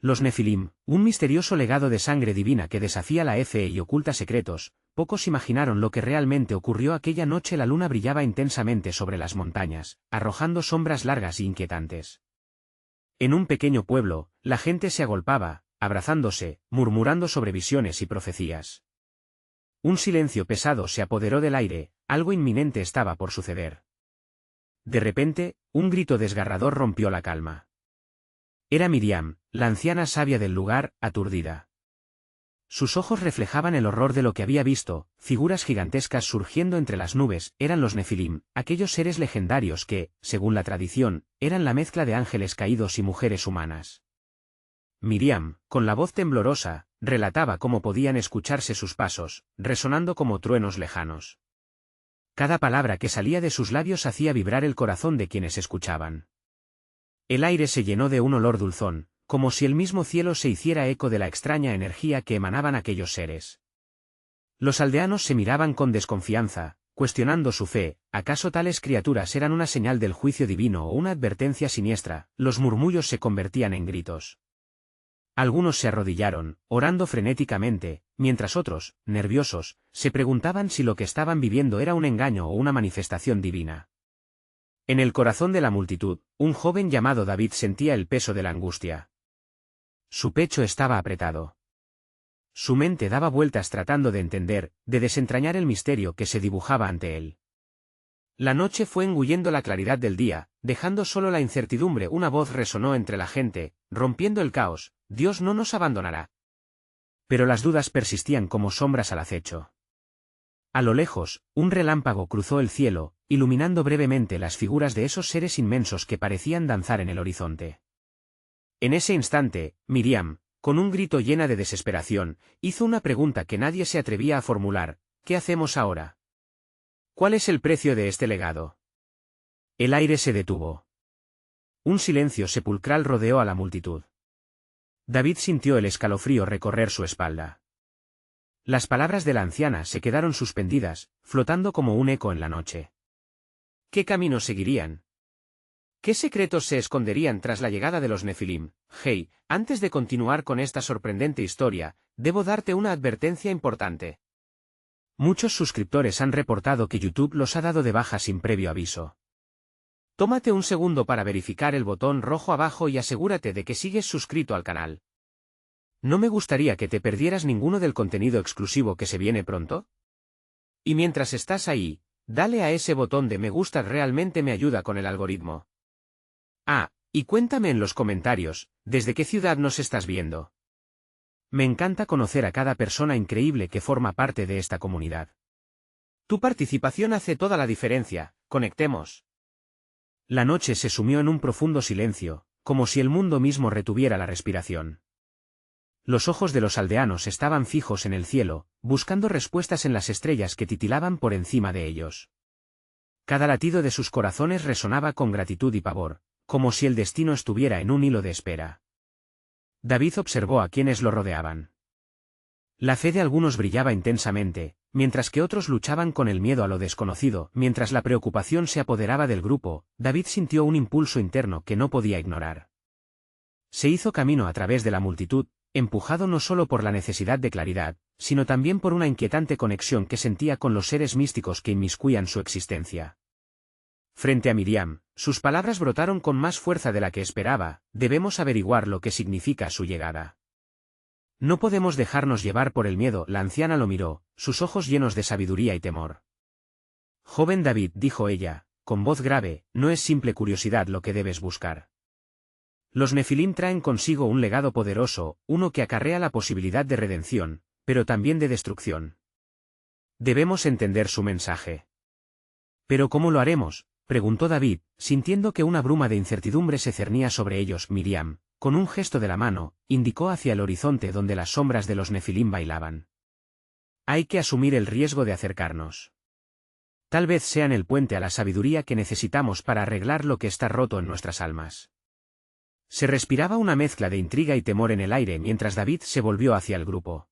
Los Nefilim, un misterioso legado de sangre divina que desafía la fe y oculta secretos. Pocos imaginaron lo que realmente ocurrió aquella noche. La luna brillaba intensamente sobre las montañas, arrojando sombras largas e inquietantes. En un pequeño pueblo, la gente se agolpaba, abrazándose, murmurando sobre visiones y profecías. Un silencio pesado se apoderó del aire, algo inminente estaba por suceder. De repente, un grito desgarrador rompió la calma. Era Miriam, la anciana sabia del lugar, aturdida. Sus ojos reflejaban el horror de lo que había visto, figuras gigantescas surgiendo entre las nubes. Eran los Nefilim, aquellos seres legendarios que, según la tradición, eran la mezcla de ángeles caídos y mujeres humanas. Miriam, con la voz temblorosa, relataba cómo podían escucharse sus pasos, resonando como truenos lejanos. Cada palabra que salía de sus labios hacía vibrar el corazón de quienes escuchaban. El aire se llenó de un olor dulzón, como si el mismo cielo se hiciera eco de la extraña energía que emanaban aquellos seres. Los aldeanos se miraban con desconfianza, cuestionando su fe. ¿Acaso tales criaturas eran una señal del juicio divino o una advertencia siniestra? Los murmullos se convertían en gritos. Algunos se arrodillaron, orando frenéticamente, mientras otros, nerviosos, se preguntaban si lo que estaban viviendo era un engaño o una manifestación divina. En el corazón de la multitud, un joven llamado David sentía el peso de la angustia. Su pecho estaba apretado. Su mente daba vueltas tratando de entender, de desentrañar el misterio que se dibujaba ante él. La noche fue engullendo la claridad del día, dejando solo la incertidumbre. Una voz resonó entre la gente, rompiendo el caos: Dios no nos abandonará. Pero las dudas persistían como sombras al acecho. A lo lejos, un relámpago cruzó el cielo, iluminando brevemente las figuras de esos seres inmensos que parecían danzar en el horizonte. En ese instante, Miriam, con un grito llena de desesperación, hizo una pregunta que nadie se atrevía a formular: ¿qué hacemos ahora? ¿Cuál es el precio de este legado? El aire se detuvo. Un silencio sepulcral rodeó a la multitud. David sintió el escalofrío recorrer su espalda. Las palabras de la anciana se quedaron suspendidas, flotando como un eco en la noche. ¿Qué camino seguirían? ¿Qué secretos se esconderían tras la llegada de los Nefilim? Hey, antes de continuar con esta sorprendente historia, debo darte una advertencia importante. Muchos suscriptores han reportado que YouTube los ha dado de baja sin previo aviso. Tómate un segundo para verificar el botón rojo abajo y asegúrate de que sigues suscrito al canal. ¿No me gustaría que te perdieras ninguno del contenido exclusivo que se viene pronto? Y mientras estás ahí, dale a ese botón de me gusta, realmente me ayuda con el algoritmo. Ah, y cuéntame en los comentarios, ¿desde qué ciudad nos estás viendo? Me encanta conocer a cada persona increíble que forma parte de esta comunidad. Tu participación hace toda la diferencia. Conectemos. La noche se sumió en un profundo silencio, como si el mundo mismo retuviera la respiración. Los ojos de los aldeanos estaban fijos en el cielo, buscando respuestas en las estrellas que titilaban por encima de ellos. Cada latido de sus corazones resonaba con gratitud y pavor, como si el destino estuviera en un hilo de espera. David observó a quienes lo rodeaban. La fe de algunos brillaba intensamente, mientras que otros luchaban con el miedo a lo desconocido. Mientras la preocupación se apoderaba del grupo, David sintió un impulso interno que no podía ignorar. Se hizo camino a través de la multitud, empujado no solo por la necesidad de claridad, sino también por una inquietante conexión que sentía con los seres místicos que inmiscuían su existencia. Frente a Miriam, sus palabras brotaron con más fuerza de la que esperaba: debemos averiguar lo que significa su llegada. No podemos dejarnos llevar por el miedo. La anciana lo miró, sus ojos llenos de sabiduría y temor. Joven David, dijo ella, con voz grave, no es simple curiosidad lo que debes buscar. Los Nefilim traen consigo un legado poderoso, uno que acarrea la posibilidad de redención, pero también de destrucción. Debemos entender su mensaje. ¿Pero cómo lo haremos?, preguntó David, sintiendo que una bruma de incertidumbre se cernía sobre ellos. Miriam, con un gesto de la mano, indicó hacia el horizonte donde las sombras de los Nefilim bailaban. Hay que asumir el riesgo de acercarnos. Tal vez sean el puente a la sabiduría que necesitamos para arreglar lo que está roto en nuestras almas. Se respiraba una mezcla de intriga y temor en el aire mientras David se volvió hacia el grupo.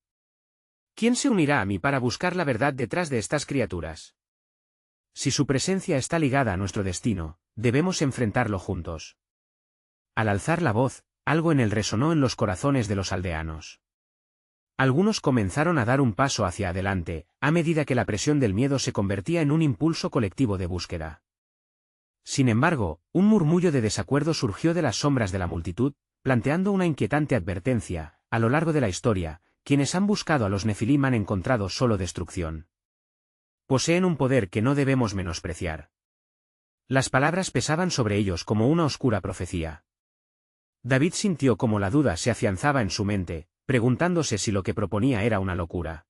¿Quién se unirá a mí para buscar la verdad detrás de estas criaturas? Si su presencia está ligada a nuestro destino, debemos enfrentarlo juntos. Al alzar la voz, algo en él resonó en los corazones de los aldeanos. Algunos comenzaron a dar un paso hacia adelante, a medida que la presión del miedo se convertía en un impulso colectivo de búsqueda. Sin embargo, un murmullo de desacuerdo surgió de las sombras de la multitud, planteando una inquietante advertencia: a lo largo de la historia, quienes han buscado a los Nefilim han encontrado solo destrucción. Poseen un poder que no debemos menospreciar. Las palabras pesaban sobre ellos como una oscura profecía. David sintió como la duda se afianzaba en su mente, preguntándose si lo que proponía era una locura.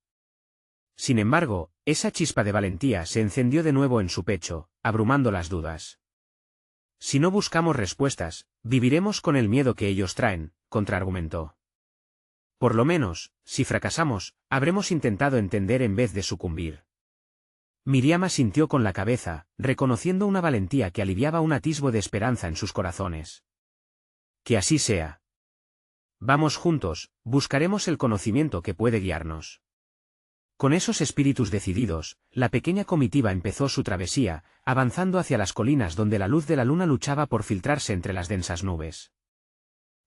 Sin embargo, esa chispa de valentía se encendió de nuevo en su pecho, abrumando las dudas. Si no buscamos respuestas, viviremos con el miedo que ellos traen, contraargumentó. Por lo menos, si fracasamos, habremos intentado entender en vez de sucumbir. Miriam asintió con la cabeza, reconociendo una valentía que aliviaba un atisbo de esperanza en sus corazones. Que así sea. Vamos juntos, buscaremos el conocimiento que puede guiarnos. Con esos espíritus decididos, la pequeña comitiva empezó su travesía, avanzando hacia las colinas donde la luz de la luna luchaba por filtrarse entre las densas nubes.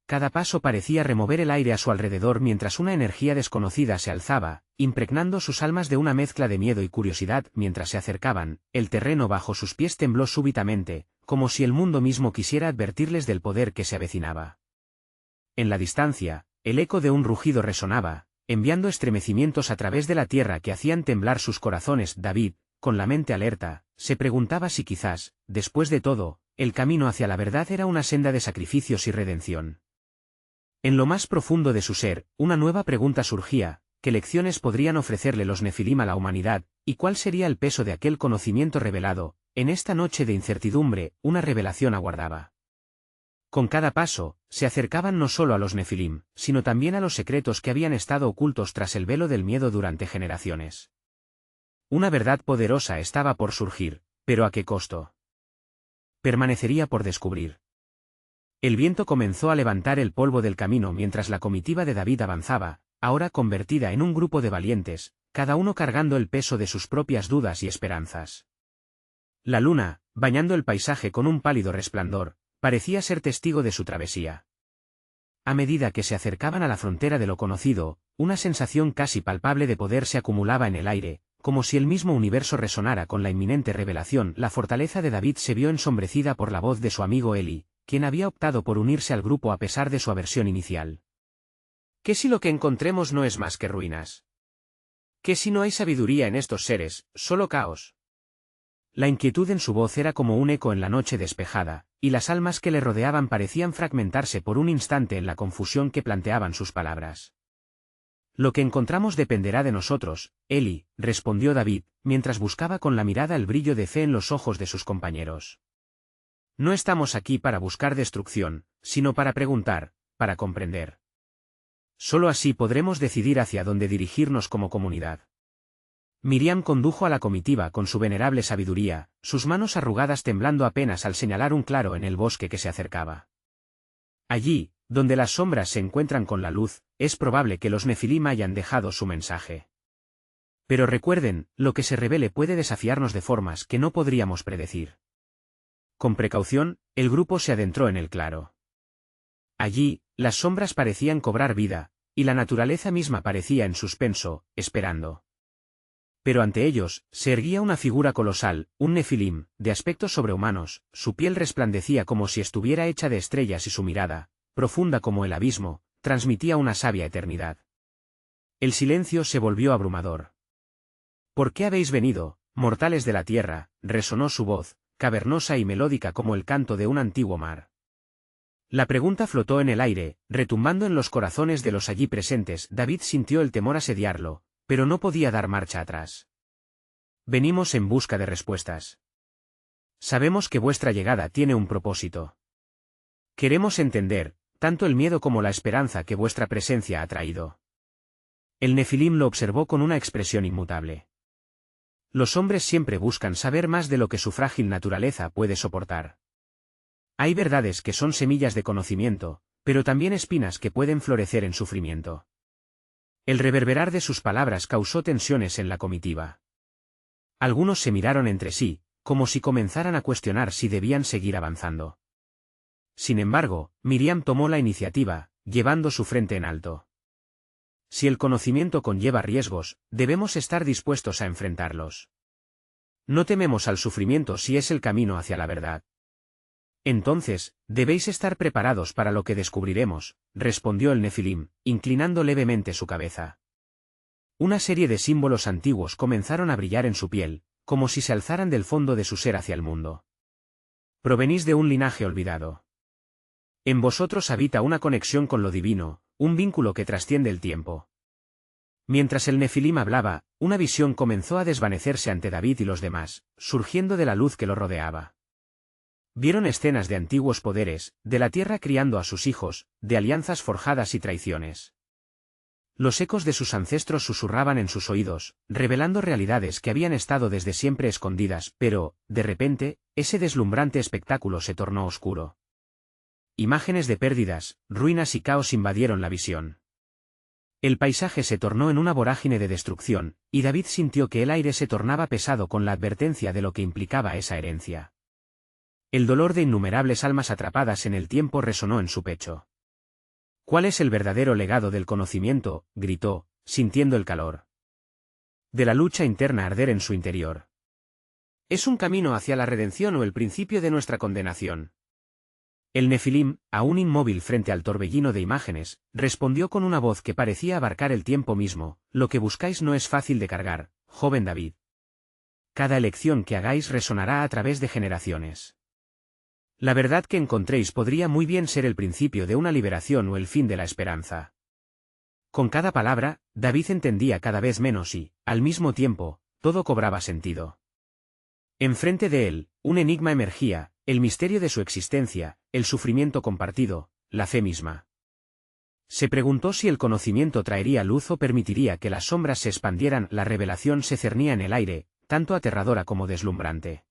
Cada paso parecía remover el aire a su alrededor mientras una energía desconocida se alzaba, impregnando sus almas de una mezcla de miedo y curiosidad. Mientras se acercaban, el terreno bajo sus pies tembló súbitamente, como si el mundo mismo quisiera advertirles del poder que se avecinaba. En la distancia, el eco de un rugido resonaba, enviando estremecimientos a través de la tierra que hacían temblar sus corazones. David, con la mente alerta, se preguntaba si quizás, después de todo, el camino hacia la verdad era una senda de sacrificios y redención. En lo más profundo de su ser, una nueva pregunta surgía: ¿qué lecciones podrían ofrecerle los Nefilim a la humanidad, y cuál sería el peso de aquel conocimiento revelado? En esta noche de incertidumbre, una revelación aguardaba. Con cada paso, se acercaban no solo a los Nefilim, sino también a los secretos que habían estado ocultos tras el velo del miedo durante generaciones. Una verdad poderosa estaba por surgir, pero ¿a qué costo? Permanecería por descubrir. El viento comenzó a levantar el polvo del camino mientras la comitiva de David avanzaba, ahora convertida en un grupo de valientes, cada uno cargando el peso de sus propias dudas y esperanzas. La luna, bañando el paisaje con un pálido resplandor, parecía ser testigo de su travesía. A medida que se acercaban a la frontera de lo conocido, una sensación casi palpable de poder se acumulaba en el aire, como si el mismo universo resonara con la inminente revelación. La fortaleza de David se vio ensombrecida por la voz de su amigo Eli, quien había optado por unirse al grupo a pesar de su aversión inicial. ¿Qué si lo que encontremos no es más que ruinas? ¿Qué si no hay sabiduría en estos seres, solo caos? La inquietud en su voz era como un eco en la noche despejada, y las almas que le rodeaban parecían fragmentarse por un instante en la confusión que planteaban sus palabras. Lo que encontramos dependerá de nosotros, Eli, respondió David, mientras buscaba con la mirada el brillo de fe en los ojos de sus compañeros. No estamos aquí para buscar destrucción, sino para preguntar, para comprender. Solo así podremos decidir hacia dónde dirigirnos como comunidad. Miriam condujo a la comitiva con su venerable sabiduría, sus manos arrugadas temblando apenas al señalar un claro en el bosque que se acercaba. Allí, donde las sombras se encuentran con la luz, es probable que los Nefilim hayan dejado su mensaje. Pero recuerden, lo que se revele puede desafiarnos de formas que no podríamos predecir. Con precaución, el grupo se adentró en el claro. Allí, las sombras parecían cobrar vida, y la naturaleza misma parecía en suspenso, esperando. Pero ante ellos, se erguía una figura colosal, un Nefilim, de aspectos sobrehumanos. Su piel resplandecía como si estuviera hecha de estrellas y su mirada, profunda como el abismo, transmitía una sabia eternidad. El silencio se volvió abrumador. ¿Por qué habéis venido, mortales de la tierra?, resonó su voz, cavernosa y melódica como el canto de un antiguo mar. La pregunta flotó en el aire, retumbando en los corazones de los allí presentes. David sintió el temor asediarlo, pero no podía dar marcha atrás. Venimos en busca de respuestas. Sabemos que vuestra llegada tiene un propósito. Queremos entender, tanto el miedo como la esperanza que vuestra presencia ha traído. El Nefilim lo observó con una expresión inmutable. Los hombres siempre buscan saber más de lo que su frágil naturaleza puede soportar. Hay verdades que son semillas de conocimiento, pero también espinas que pueden florecer en sufrimiento. El reverberar de sus palabras causó tensiones en la comitiva. Algunos se miraron entre sí, como si comenzaran a cuestionar si debían seguir avanzando. Sin embargo, Miriam tomó la iniciativa, llevando su frente en alto. Si el conocimiento conlleva riesgos, debemos estar dispuestos a enfrentarlos. No tememos al sufrimiento si es el camino hacia la verdad. Entonces, debéis estar preparados para lo que descubriremos, respondió el Nefilim, inclinando levemente su cabeza. Una serie de símbolos antiguos comenzaron a brillar en su piel, como si se alzaran del fondo de su ser hacia el mundo. Provenís de un linaje olvidado. En vosotros habita una conexión con lo divino, un vínculo que trasciende el tiempo. Mientras el Nefilim hablaba, una visión comenzó a desvanecerse ante David y los demás, surgiendo de la luz que lo rodeaba. Vieron escenas de antiguos poderes, de la tierra criando a sus hijos, de alianzas forjadas y traiciones. Los ecos de sus ancestros susurraban en sus oídos, revelando realidades que habían estado desde siempre escondidas, pero, de repente, ese deslumbrante espectáculo se tornó oscuro. Imágenes de pérdidas, ruinas y caos invadieron la visión. El paisaje se tornó en una vorágine de destrucción, y David sintió que el aire se tornaba pesado con la advertencia de lo que implicaba esa herencia. El dolor de innumerables almas atrapadas en el tiempo resonó en su pecho. ¿Cuál es el verdadero legado del conocimiento?, gritó, sintiendo el calor de la lucha interna arder en su interior. ¿Es un camino hacia la redención o el principio de nuestra condenación? El Nefilim, aún inmóvil frente al torbellino de imágenes, respondió con una voz que parecía abarcar el tiempo mismo: lo que buscáis no es fácil de cargar, joven David. Cada elección que hagáis resonará a través de generaciones. La verdad que encontréis podría muy bien ser el principio de una liberación o el fin de la esperanza. Con cada palabra, David entendía cada vez menos y, al mismo tiempo, todo cobraba sentido. Enfrente de él, un enigma emergía, el misterio de su existencia, el sufrimiento compartido, la fe misma. Se preguntó si el conocimiento traería luz o permitiría que las sombras se expandieran. La revelación se cernía en el aire, tanto aterradora como deslumbrante.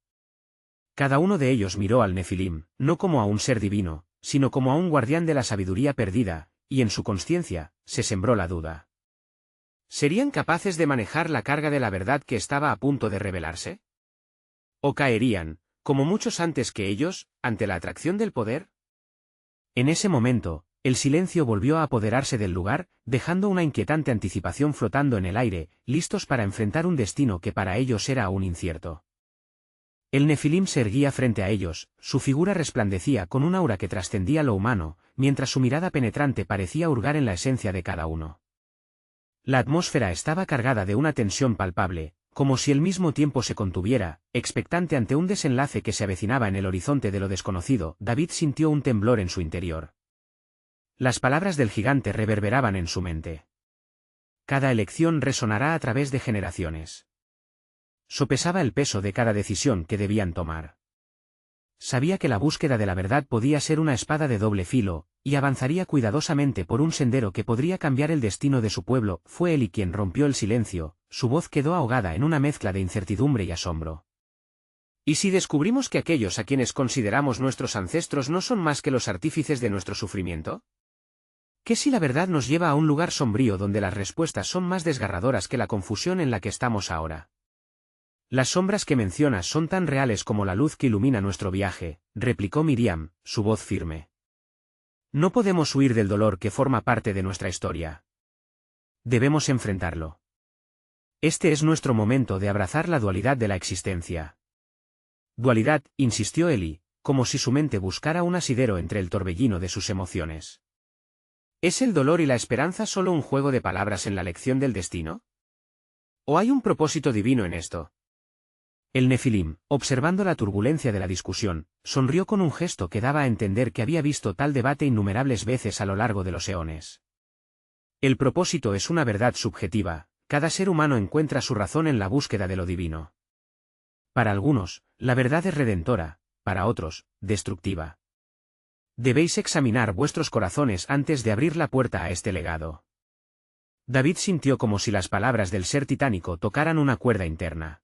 Cada uno de ellos miró al Nefilim, no como a un ser divino, sino como a un guardián de la sabiduría perdida, y en su consciencia, se sembró la duda. ¿Serían capaces de manejar la carga de la verdad que estaba a punto de revelarse? ¿O caerían, como muchos antes que ellos, ante la atracción del poder? En ese momento, el silencio volvió a apoderarse del lugar, dejando una inquietante anticipación flotando en el aire, listos para enfrentar un destino que para ellos era aún incierto. El Nefilim se erguía frente a ellos, su figura resplandecía con un aura que trascendía lo humano, mientras su mirada penetrante parecía hurgar en la esencia de cada uno. La atmósfera estaba cargada de una tensión palpable, como si el mismo tiempo se contuviera, expectante ante un desenlace que se avecinaba en el horizonte de lo desconocido. David sintió un temblor en su interior. Las palabras del gigante reverberaban en su mente. Cada elección resonará a través de generaciones. Sopesaba el peso de cada decisión que debían tomar. Sabía que la búsqueda de la verdad podía ser una espada de doble filo, y avanzaría cuidadosamente por un sendero que podría cambiar el destino de su pueblo. Fue Eli quien rompió el silencio, su voz quedó ahogada en una mezcla de incertidumbre y asombro. ¿Y si descubrimos que aquellos a quienes consideramos nuestros ancestros no son más que los artífices de nuestro sufrimiento? ¿Qué si la verdad nos lleva a un lugar sombrío donde las respuestas son más desgarradoras que la confusión en la que estamos ahora? Las sombras que mencionas son tan reales como la luz que ilumina nuestro viaje, replicó Miriam, su voz firme. No podemos huir del dolor que forma parte de nuestra historia. Debemos enfrentarlo. Este es nuestro momento de abrazar la dualidad de la existencia. Dualidad, insistió Eli, como si su mente buscara un asidero entre el torbellino de sus emociones. ¿Es el dolor y la esperanza solo un juego de palabras en la lección del destino? ¿O hay un propósito divino en esto? El Nefilim, observando la turbulencia de la discusión, sonrió con un gesto que daba a entender que había visto tal debate innumerables veces a lo largo de los eones. El propósito es una verdad subjetiva, cada ser humano encuentra su razón en la búsqueda de lo divino. Para algunos, la verdad es redentora, para otros, destructiva. Debéis examinar vuestros corazones antes de abrir la puerta a este legado. David sintió como si las palabras del ser titánico tocaran una cuerda interna.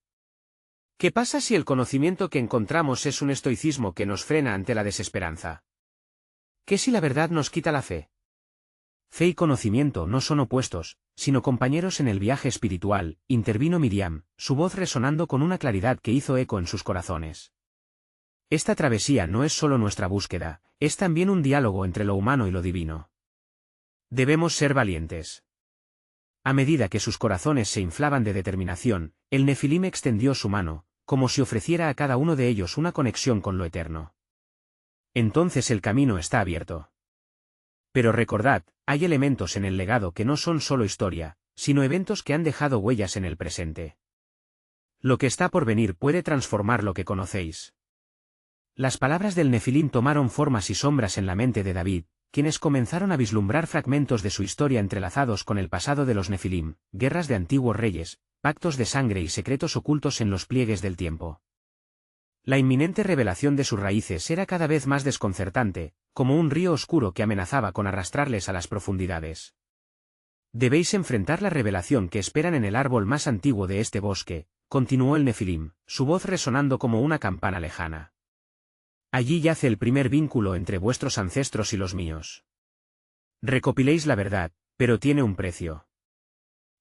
¿Qué pasa si el conocimiento que encontramos es un estoicismo que nos frena ante la desesperanza? ¿Qué si la verdad nos quita la fe? Fe y conocimiento no son opuestos, sino compañeros en el viaje espiritual, intervino Miriam, su voz resonando con una claridad que hizo eco en sus corazones. Esta travesía no es solo nuestra búsqueda, es también un diálogo entre lo humano y lo divino. Debemos ser valientes. A medida que sus corazones se inflaban de determinación, el Nefilim extendió su mano, como si ofreciera a cada uno de ellos una conexión con lo eterno. Entonces el camino está abierto. Pero recordad, hay elementos en el legado que no son solo historia, sino eventos que han dejado huellas en el presente. Lo que está por venir puede transformar lo que conocéis. Las palabras del Nefilim tomaron formas y sombras en la mente de David, quienes comenzaron a vislumbrar fragmentos de su historia entrelazados con el pasado de los Nefilim, guerras de antiguos reyes, pactos de sangre y secretos ocultos en los pliegues del tiempo. La inminente revelación de sus raíces era cada vez más desconcertante, como un río oscuro que amenazaba con arrastrarles a las profundidades. Debéis enfrentar la revelación que esperan en el árbol más antiguo de este bosque, continuó el Nefilim, su voz resonando como una campana lejana. Allí yace el primer vínculo entre vuestros ancestros y los míos. Recopiléis la verdad, pero tiene un precio.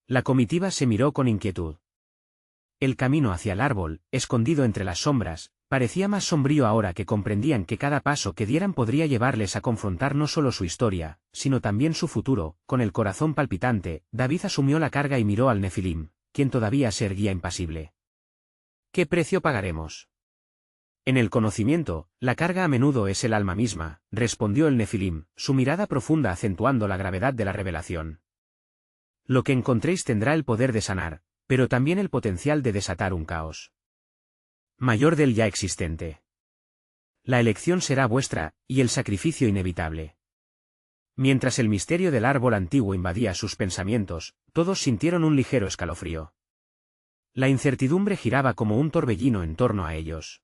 La comitiva se miró con inquietud. El camino hacia el árbol, escondido entre las sombras, parecía más sombrío ahora que comprendían que cada paso que dieran podría llevarles a confrontar no solo su historia, sino también su futuro. Con el corazón palpitante, David asumió la carga y miró al Nefilim, quien todavía se erguía impasible. ¿Qué precio pagaremos? En el conocimiento, la carga a menudo es el alma misma, respondió el Nefilim, su mirada profunda acentuando la gravedad de la revelación. Lo que encontréis tendrá el poder de sanar, pero también el potencial de desatar un caos mayor del ya existente. La elección será vuestra, y el sacrificio inevitable. Mientras el misterio del árbol antiguo invadía sus pensamientos, todos sintieron un ligero escalofrío. La incertidumbre giraba como un torbellino en torno a ellos.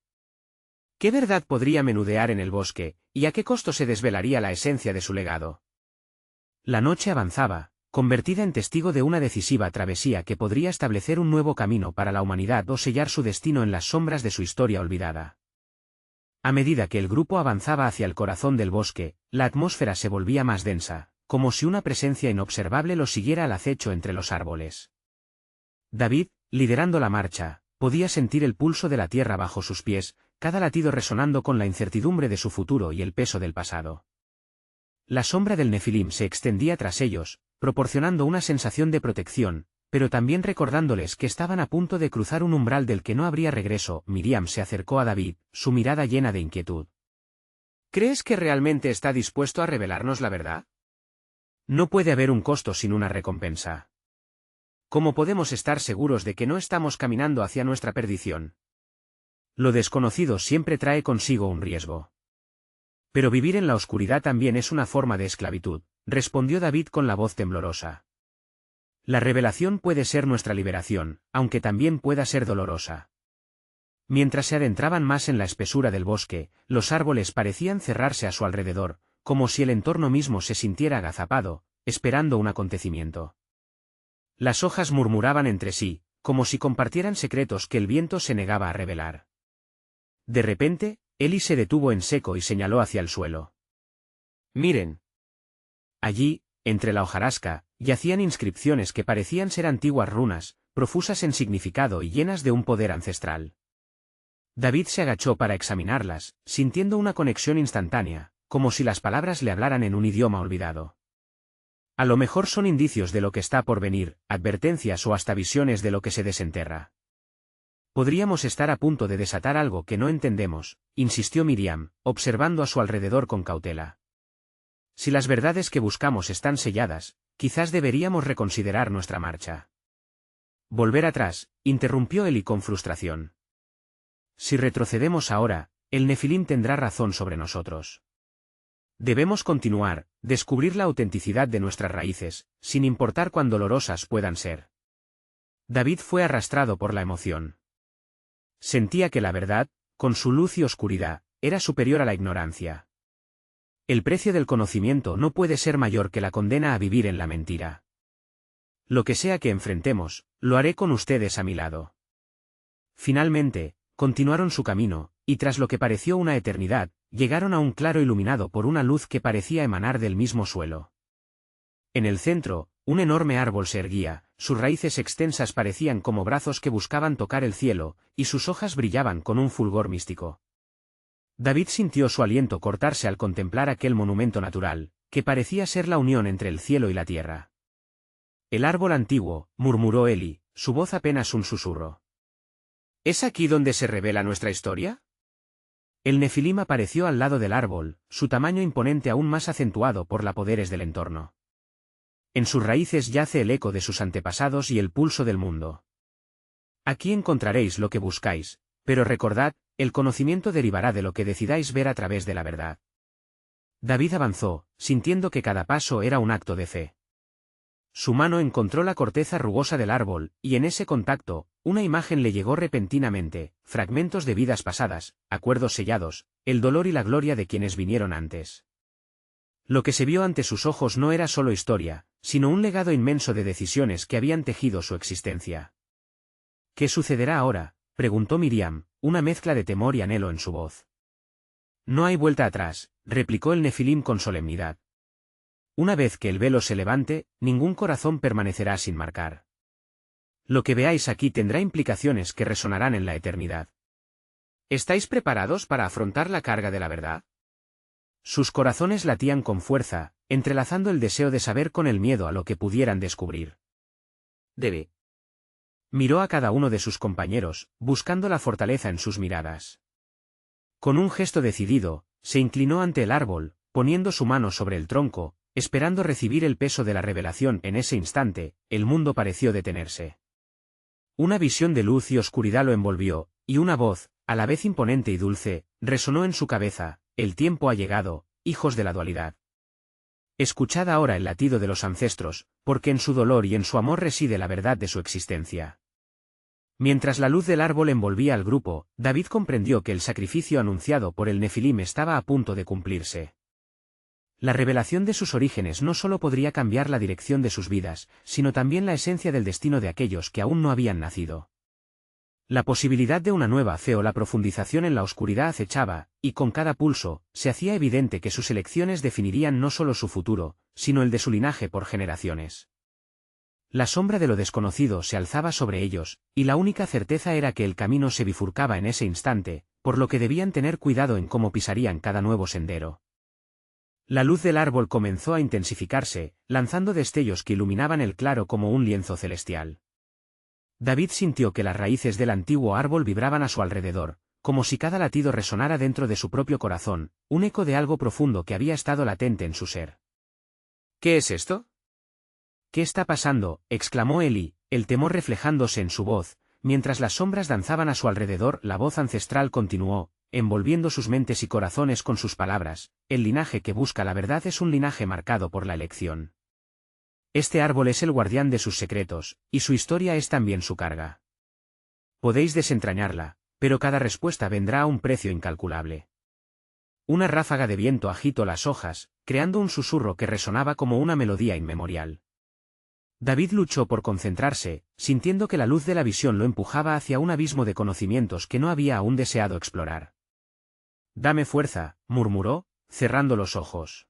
¿Qué verdad podría menudear en el bosque, y a qué costo se desvelaría la esencia de su legado? La noche avanzaba, convertida en testigo de una decisiva travesía que podría establecer un nuevo camino para la humanidad o sellar su destino en las sombras de su historia olvidada. A medida que el grupo avanzaba hacia el corazón del bosque, la atmósfera se volvía más densa, como si una presencia inobservable los siguiera al acecho entre los árboles. David, liderando la marcha, podía sentir el pulso de la tierra bajo sus pies, cada latido resonando con la incertidumbre de su futuro y el peso del pasado. La sombra del Nefilim se extendía tras ellos, proporcionando una sensación de protección, pero también recordándoles que estaban a punto de cruzar un umbral del que no habría regreso. Miriam se acercó a David, su mirada llena de inquietud. ¿Crees que realmente está dispuesto a revelarnos la verdad? No puede haber un costo sin una recompensa. ¿Cómo podemos estar seguros de que no estamos caminando hacia nuestra perdición? Lo desconocido siempre trae consigo un riesgo. Pero vivir en la oscuridad también es una forma de esclavitud, respondió David con la voz temblorosa. La revelación puede ser nuestra liberación, aunque también pueda ser dolorosa. Mientras se adentraban más en la espesura del bosque, los árboles parecían cerrarse a su alrededor, como si el entorno mismo se sintiera agazapado, esperando un acontecimiento. Las hojas murmuraban entre sí, como si compartieran secretos que el viento se negaba a revelar. De repente, Eli se detuvo en seco y señaló hacia el suelo. Miren. Allí, entre la hojarasca, yacían inscripciones que parecían ser antiguas runas, profusas en significado y llenas de un poder ancestral. David se agachó para examinarlas, sintiendo una conexión instantánea, como si las palabras le hablaran en un idioma olvidado. A lo mejor son indicios de lo que está por venir, advertencias o hasta visiones de lo que se desenterra. Podríamos estar a punto de desatar algo que no entendemos, insistió Miriam, observando a su alrededor con cautela. Si las verdades que buscamos están selladas, quizás deberíamos reconsiderar nuestra marcha. Volver atrás, interrumpió Eli con frustración. Si retrocedemos ahora, el Nefilim tendrá razón sobre nosotros. Debemos continuar, descubrir la autenticidad de nuestras raíces, sin importar cuán dolorosas puedan ser. David fue arrastrado por la emoción. Sentía que la verdad, con su luz y oscuridad, era superior a la ignorancia. El precio del conocimiento no puede ser mayor que la condena a vivir en la mentira. Lo que sea que enfrentemos, lo haré con ustedes a mi lado. Finalmente, continuaron su camino, y tras lo que pareció una eternidad, llegaron a un claro iluminado por una luz que parecía emanar del mismo suelo. En el centro, un enorme árbol se erguía, sus raíces extensas parecían como brazos que buscaban tocar el cielo, y sus hojas brillaban con un fulgor místico. David sintió su aliento cortarse al contemplar aquel monumento natural, que parecía ser la unión entre el cielo y la tierra. El árbol antiguo, murmuró Eli, su voz apenas un susurro. ¿Es aquí donde se revela nuestra historia? El nefilim apareció al lado del árbol, su tamaño imponente aún más acentuado por los poderes del entorno. En sus raíces yace el eco de sus antepasados y el pulso del mundo. Aquí encontraréis lo que buscáis, pero recordad, el conocimiento derivará de lo que decidáis ver a través de la verdad. David avanzó, sintiendo que cada paso era un acto de fe. Su mano encontró la corteza rugosa del árbol, y en ese contacto, una imagen le llegó repentinamente, fragmentos de vidas pasadas, acuerdos sellados, el dolor y la gloria de quienes vinieron antes. Lo que se vio ante sus ojos no era solo historia, sino un legado inmenso de decisiones que habían tejido su existencia. ¿Qué sucederá ahora?, preguntó Miriam, una mezcla de temor y anhelo en su voz. No hay vuelta atrás, replicó el nefilim con solemnidad. Una vez que el velo se levante, ningún corazón permanecerá sin marcar. Lo que veáis aquí tendrá implicaciones que resonarán en la eternidad. ¿Estáis preparados para afrontar la carga de la verdad? Sus corazones latían con fuerza, entrelazando el deseo de saber con el miedo a lo que pudieran descubrir. Miró a cada uno de sus compañeros, buscando la fortaleza en sus miradas. Con un gesto decidido, se inclinó ante el árbol, poniendo su mano sobre el tronco, esperando recibir el peso de la revelación. En ese instante, el mundo pareció detenerse. Una visión de luz y oscuridad lo envolvió, y una voz, a la vez imponente y dulce, resonó en su cabeza: el tiempo ha llegado, hijos de la dualidad. Escuchad ahora el latido de los ancestros, porque en su dolor y en su amor reside la verdad de su existencia. Mientras la luz del árbol envolvía al grupo, David comprendió que el sacrificio anunciado por el nefilim estaba a punto de cumplirse. La revelación de sus orígenes no solo podría cambiar la dirección de sus vidas, sino también la esencia del destino de aquellos que aún no habían nacido. La posibilidad de una nueva fe o la profundización en la oscuridad acechaba, y con cada pulso, se hacía evidente que sus elecciones definirían no solo su futuro, sino el de su linaje por generaciones. La sombra de lo desconocido se alzaba sobre ellos, y la única certeza era que el camino se bifurcaba en ese instante, por lo que debían tener cuidado en cómo pisarían cada nuevo sendero. La luz del árbol comenzó a intensificarse, lanzando destellos que iluminaban el claro como un lienzo celestial. David sintió que las raíces del antiguo árbol vibraban a su alrededor, como si cada latido resonara dentro de su propio corazón, un eco de algo profundo que había estado latente en su ser. ¿Qué es esto? ¿Qué está pasando?, exclamó Eli, el temor reflejándose en su voz. Mientras las sombras danzaban a su alrededor, la voz ancestral continuó, envolviendo sus mentes y corazones con sus palabras: el linaje que busca la verdad es un linaje marcado por la elección. Este árbol es el guardián de sus secretos, y su historia es también su carga. Podéis desentrañarla, pero cada respuesta vendrá a un precio incalculable. Una ráfaga de viento agitó las hojas, creando un susurro que resonaba como una melodía inmemorial. David luchó por concentrarse, sintiendo que la luz de la visión lo empujaba hacia un abismo de conocimientos que no había aún deseado explorar. «Dame fuerza», murmuró, cerrando los ojos.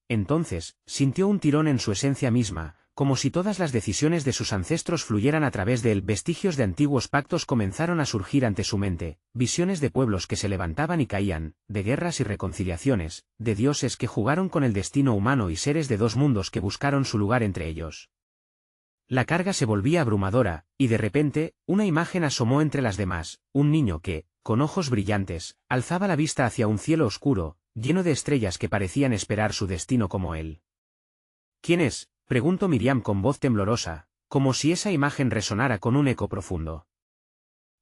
Entonces, sintió un tirón en su esencia misma, como si todas las decisiones de sus ancestros fluyeran a través de él. Vestigios de antiguos pactos comenzaron a surgir ante su mente, visiones de pueblos que se levantaban y caían, de guerras y reconciliaciones, de dioses que jugaron con el destino humano y seres de dos mundos que buscaron su lugar entre ellos. La carga se volvía abrumadora, y de repente, una imagen asomó entre las demás: un niño que, con ojos brillantes, alzaba la vista hacia un cielo oscuro, lleno de estrellas que parecían esperar su destino como él. «¿Quién es?», preguntó Miriam con voz temblorosa, como si esa imagen resonara con un eco profundo.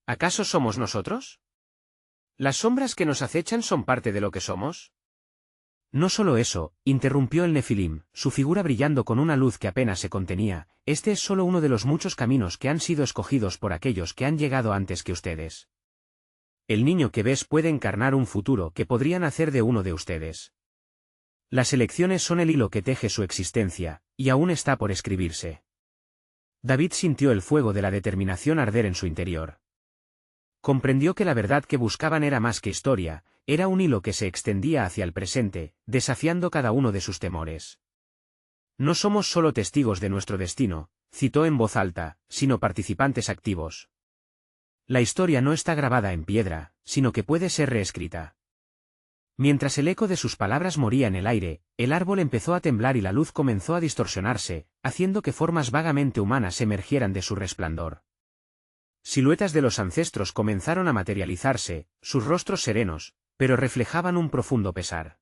¿Acaso somos nosotros? ¿Las sombras que nos acechan son parte de lo que somos? No solo eso, interrumpió el nefilim, su figura brillando con una luz que apenas se contenía: este es solo uno de los muchos caminos que han sido escogidos por aquellos que han llegado antes que ustedes. El niño que ves puede encarnar un futuro que podría nacer de uno de ustedes. Las elecciones son el hilo que teje su existencia, y aún está por escribirse. David sintió el fuego de la determinación arder en su interior. Comprendió que la verdad que buscaban era más que historia, era un hilo que se extendía hacia el presente, desafiando cada uno de sus temores. No somos solo testigos de nuestro destino, citó en voz alta, sino participantes activos. La historia no está grabada en piedra, sino que puede ser reescrita. Mientras el eco de sus palabras moría en el aire, el árbol empezó a temblar y la luz comenzó a distorsionarse, haciendo que formas vagamente humanas emergieran de su resplandor. Siluetas de los ancestros comenzaron a materializarse, sus rostros serenos, pero reflejaban un profundo pesar.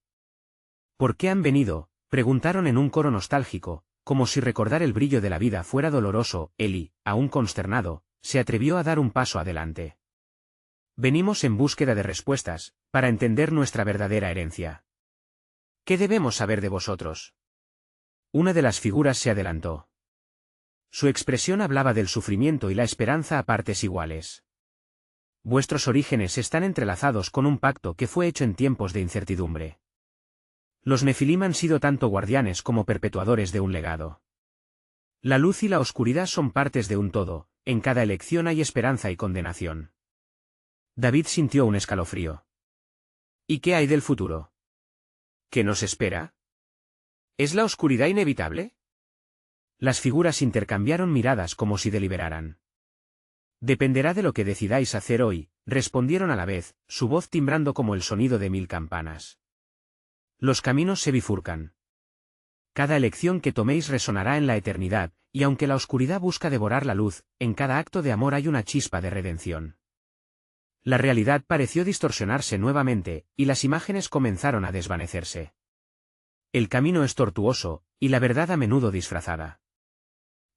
¿Por qué han venido?, preguntaron en un coro nostálgico, como si recordar el brillo de la vida fuera doloroso. Eli, aún consternado, se atrevió a dar un paso adelante. Venimos en búsqueda de respuestas, para entender nuestra verdadera herencia. ¿Qué debemos saber de vosotros? Una de las figuras se adelantó. Su expresión hablaba del sufrimiento y la esperanza a partes iguales. Vuestros orígenes están entrelazados con un pacto que fue hecho en tiempos de incertidumbre. Los Nefilim han sido tanto guardianes como perpetuadores de un legado. La luz y la oscuridad son partes de un todo, en cada elección hay esperanza y condenación. David sintió un escalofrío. ¿Y qué hay del futuro? ¿Qué nos espera? ¿Es la oscuridad inevitable? Las figuras intercambiaron miradas como si deliberaran. Dependerá de lo que decidáis hacer hoy, respondieron a la vez, su voz timbrando como el sonido de 1000 campanas. Los caminos se bifurcan. Cada elección que toméis resonará en la eternidad, y aunque la oscuridad busca devorar la luz, en cada acto de amor hay una chispa de redención. La realidad pareció distorsionarse nuevamente, y las imágenes comenzaron a desvanecerse. El camino es tortuoso, y la verdad a menudo disfrazada.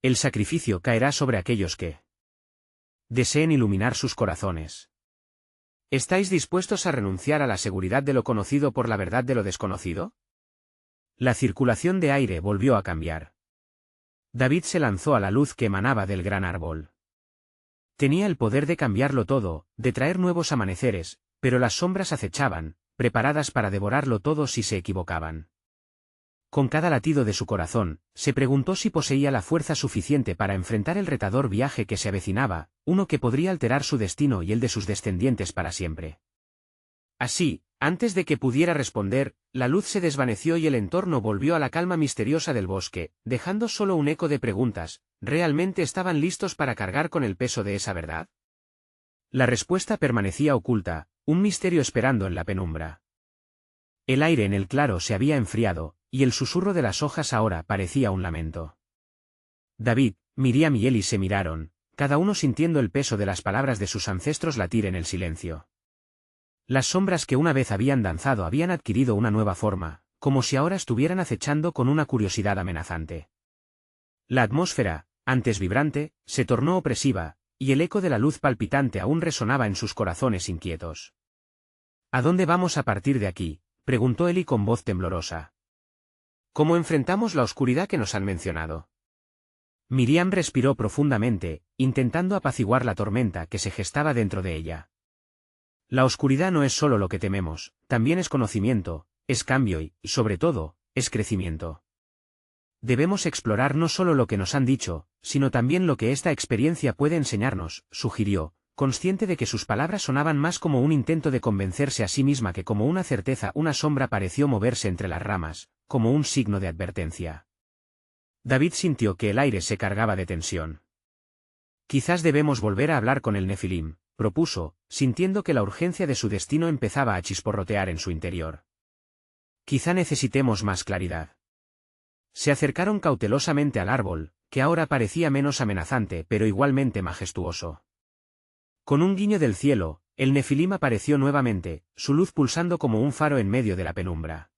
El sacrificio caerá sobre aquellos que deseen iluminar sus corazones. ¿Estáis dispuestos a renunciar a la seguridad de lo conocido por la verdad de lo desconocido? La circulación de aire volvió a cambiar. David se lanzó a la luz que emanaba del gran árbol. Tenía el poder de cambiarlo todo, de traer nuevos amaneceres, pero las sombras acechaban, preparadas para devorarlo todo si se equivocaban. Con cada latido de su corazón, se preguntó si poseía la fuerza suficiente para enfrentar el retador viaje que se avecinaba, uno que podría alterar su destino y el de sus descendientes para siempre. Así, antes de que pudiera responder, la luz se desvaneció y el entorno volvió a la calma misteriosa del bosque, dejando solo un eco de preguntas. ¿Realmente estaban listos para cargar con el peso de esa verdad? La respuesta permanecía oculta, un misterio esperando en la penumbra. El aire en el claro se había enfriado, y el susurro de las hojas ahora parecía un lamento. David, Miriam y Eli se miraron, cada uno sintiendo el peso de las palabras de sus ancestros latir en el silencio. Las sombras que una vez habían danzado habían adquirido una nueva forma, como si ahora estuvieran acechando con una curiosidad amenazante. La atmósfera, antes vibrante, se tornó opresiva, y el eco de la luz palpitante aún resonaba en sus corazones inquietos. ¿A dónde vamos a partir de aquí?, preguntó Eli con voz temblorosa. ¿Cómo enfrentamos la oscuridad que nos han mencionado? Miriam respiró profundamente, intentando apaciguar la tormenta que se gestaba dentro de ella. La oscuridad no es solo lo que tememos, también es conocimiento, es cambio y, sobre todo, es crecimiento. Debemos explorar no solo lo que nos han dicho, sino también lo que esta experiencia puede enseñarnos, sugirió, consciente de que sus palabras sonaban más como un intento de convencerse a sí misma que como una certeza. Una sombra pareció moverse entre las ramas, como un signo de advertencia. David sintió que el aire se cargaba de tensión. Quizás debemos volver a hablar con el Nefilim, propuso, sintiendo que la urgencia de su destino empezaba a chisporrotear en su interior. Quizá necesitemos más claridad. Se acercaron cautelosamente al árbol, que ahora parecía menos amenazante pero igualmente majestuoso. Con un guiño del cielo, el Nefilim apareció nuevamente, su luz pulsando como un faro en medio de la penumbra.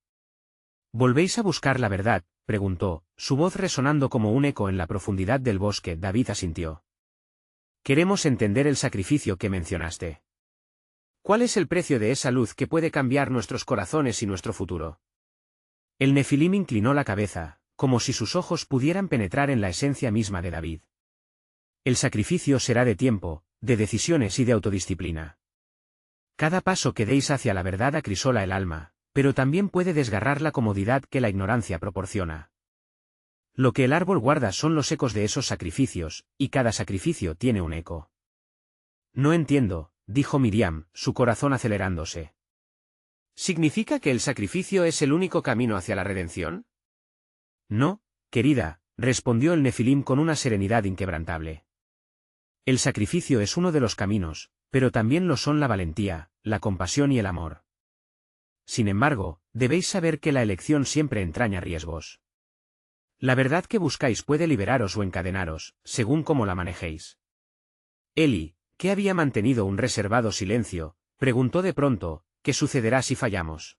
¿Volvéis a buscar la verdad?, preguntó, su voz resonando como un eco en la profundidad del bosque. David asintió. Queremos entender el sacrificio que mencionaste. ¿Cuál es el precio de esa luz que puede cambiar nuestros corazones y nuestro futuro? El Nefilim inclinó la cabeza, como si sus ojos pudieran penetrar en la esencia misma de David. El sacrificio será de tiempo, de decisiones y de autodisciplina. Cada paso que deis hacia la verdad acrisola el alma, pero también puede desgarrar la comodidad que la ignorancia proporciona. Lo que el árbol guarda son los ecos de esos sacrificios, y cada sacrificio tiene un eco. No entiendo, dijo Miriam, su corazón acelerándose. ¿Significa que el sacrificio es el único camino hacia la redención? No, querida, respondió el Nefilim con una serenidad inquebrantable. El sacrificio es uno de los caminos, pero también lo son la valentía, la compasión y el amor. Sin embargo, debéis saber que la elección siempre entraña riesgos. La verdad que buscáis puede liberaros o encadenaros, según cómo la manejéis. Eli, que había mantenido un reservado silencio, preguntó de pronto, ¿qué sucederá si fallamos?